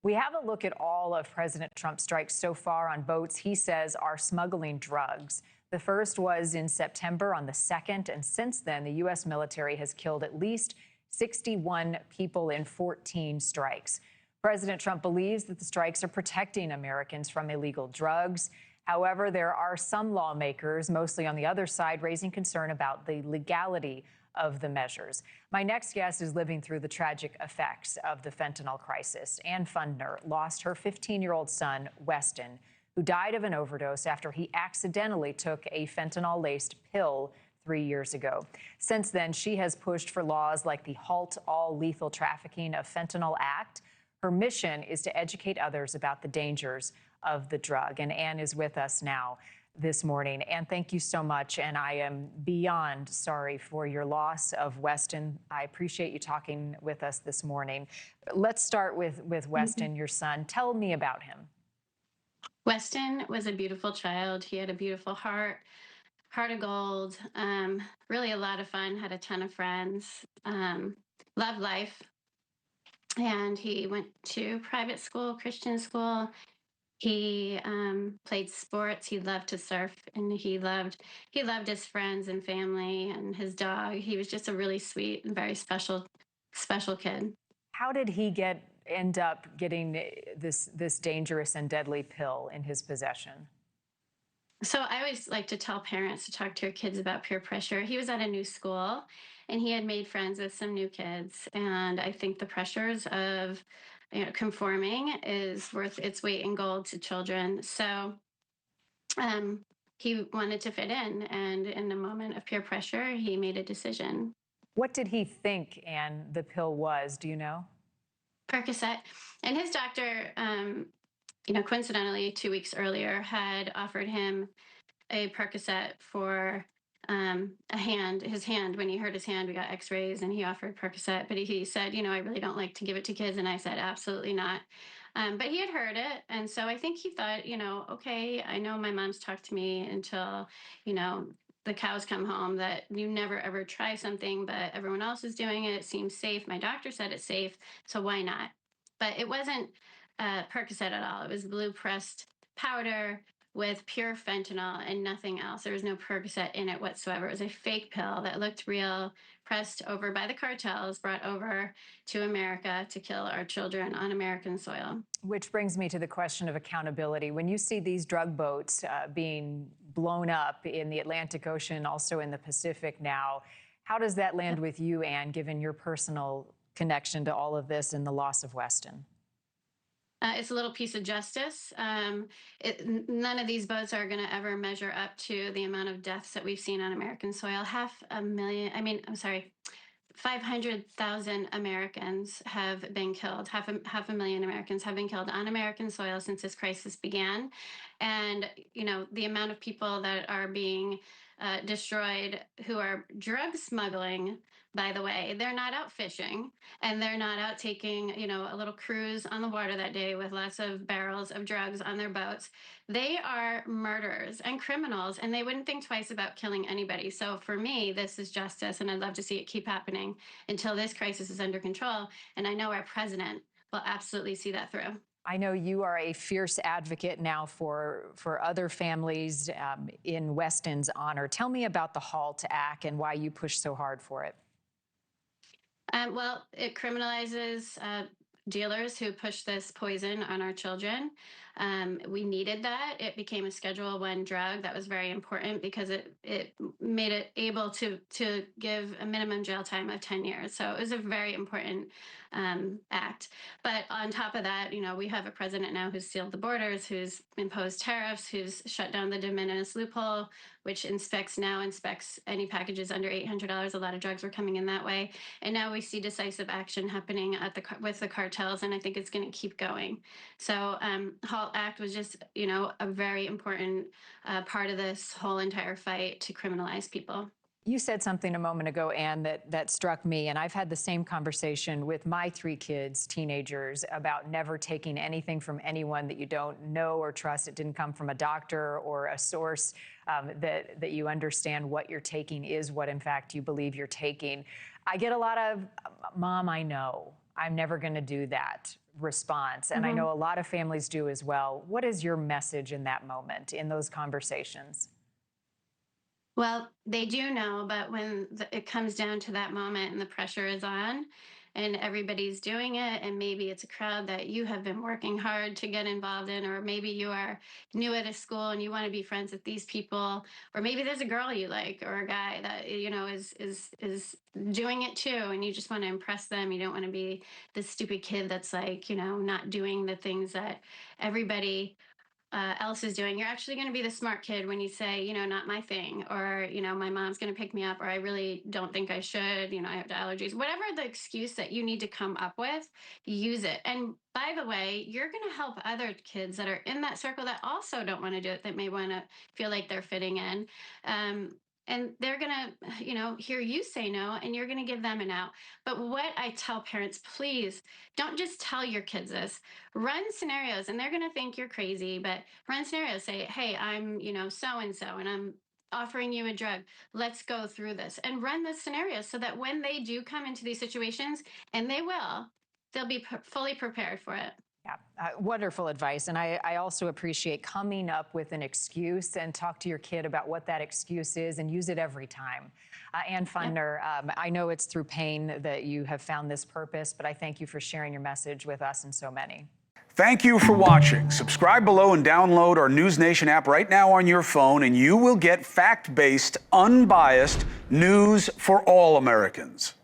We have a look at all of President Trump's strikes so far on boats he says are smuggling drugs. The first was in September on the 2nd, and since then, the U.S. military has killed at least 61 people in 14 strikes. President Trump believes that the strikes are protecting Americans from illegal drugs. However, there are some lawmakers, mostly on the other side, raising concern about the legality of the measures. My next guest is living through the tragic effects of the fentanyl crisis. Ann Fundner lost her 15-year-old son, Weston, who died of an overdose after he accidentally took a fentanyl-laced pill 3 years ago. Since then, she has pushed for laws like the Halt All Lethal Trafficking of Fentanyl Act. Her mission is to educate others about the dangers of the drug. And Ann is with us now this morning. Ann, thank you so much. And I am beyond sorry for your loss of Weston. I appreciate you talking with us this morning. Let's start with Weston, your son. Tell me about him. Weston was a beautiful child. He had a beautiful heart of gold, really a lot of fun, had a ton of friends, loved life. And he went to private school, Christian school. He played sports. He loved to surf, and he loved his friends and family and his dog. He was just a really sweet and very special kid. How did he end up getting this dangerous and deadly pill in his possession? So I always like to tell parents to talk to your kids about peer pressure. He was at a new school, and he had made friends with some new kids. And I think the pressures of conforming is worth its weight in gold to children. So he wanted to fit in, and in a moment of peer pressure, he made a decision. What did he think, Ann, the pill was? Do you know? Percocet. And his doctor, coincidentally, 2 weeks earlier, had offered him a Percocet for his hand. When he hurt his hand, we got x-rays, and he offered Percocet, but he said, I really don't like to give it to kids. And I said, absolutely not. But he had heard it. And so I think he thought, okay, I know my mom's talked to me until, the cows come home, that you never ever try something, but everyone else is doing it. It seems safe. My doctor said it's safe, so why not? But it wasn't Percocet at all. It was blue pressed powder with pure fentanyl and nothing else. There was no Percocet in it whatsoever. It was a fake pill that looked real, pressed over by the cartels, brought over to America to kill our children on American soil. Which brings me to the question of accountability. When you see these drug boats being blown up in the Atlantic Ocean, also in the Pacific now, how does that land with you, Ann, given your personal connection to all of this and the loss of Weston? It's a little piece of justice. None of these boats are going to ever measure up to the amount of deaths that we've seen on American soil. 500,000 Americans have been killed. Half a million Americans have been killed on American soil since this crisis began. And, the amount of people that are being destroyed who are drug smuggling, by the way, they're not out fishing, and they're not out taking, a little cruise on the water that day with lots of barrels of drugs on their boats. They are murderers and criminals, and they wouldn't think twice about killing anybody. So for me, this is justice, and I'd love to see it keep happening until this crisis is under control. And I know our president will absolutely see that through. I know you are a fierce advocate now for other families in Weston's honor. Tell me about the HALT Act and why you push so hard for it. Well, it criminalizes dealers who push this poison on our children. We needed that. It became a Schedule I drug. That was very important because it made it able to give a minimum jail time of 10 years. So it was a very important act. But on top of that, we have a president now who's sealed the borders, who's imposed tariffs, who's shut down the de minimis loophole, which inspects any packages under $800. A lot of drugs were coming in that way. And now we see decisive action happening with the cartels, and I think it's going to keep going. So HALT Act was just, a very important part of this whole entire fight to criminalize people. You said something a moment ago, Ann, that struck me, and I've had the same conversation with my 3 kids, teenagers, about never taking anything from anyone that you don't know or trust. It didn't come from a doctor or a source that you understand what you're taking is what, in fact, you believe you're taking. I get a lot of, Mom, I know. I'm never going to do that. response, and I know a lot of families do as well. What is your message in that moment, in those conversations? Well, they do know, but when it comes down to that moment and the pressure is on and everybody's doing it, and maybe it's a crowd that you have been working hard to get involved in, or maybe you are new at a school and you want to be friends with these people, or maybe there's a girl you like or a guy that is doing it too, and you just want to impress them. You don't want to be the stupid kid that's like, not doing the things that everybody else is doing. You're actually going to be the smart kid when you say, not my thing, or, my mom's going to pick me up, or I really don't think I should, I have allergies, whatever the excuse that you need to come up with, use it. And by the way, you're going to help other kids that are in that circle that also don't want to do it, that may want to feel like they're fitting in. And they're going to, hear you say no, and you're going to give them an out. But what I tell parents, please don't just tell your kids this. Run scenarios, and they're going to think you're crazy, but run scenarios. Say, hey, I'm, so and so, and I'm offering you a drug. Let's go through this and run the scenarios so that when they do come into these situations, and they will, they'll be fully prepared for it. Yeah, wonderful advice. And I also appreciate coming up with an excuse and talk to your kid about what that excuse is and use it every time. Ann Fundner, I know it's through pain that you have found this purpose, but I thank you for sharing your message with us and so many. Thank you for watching. Subscribe below and download our NewsNation app right now on your phone, and you will get fact-based, unbiased news for all Americans.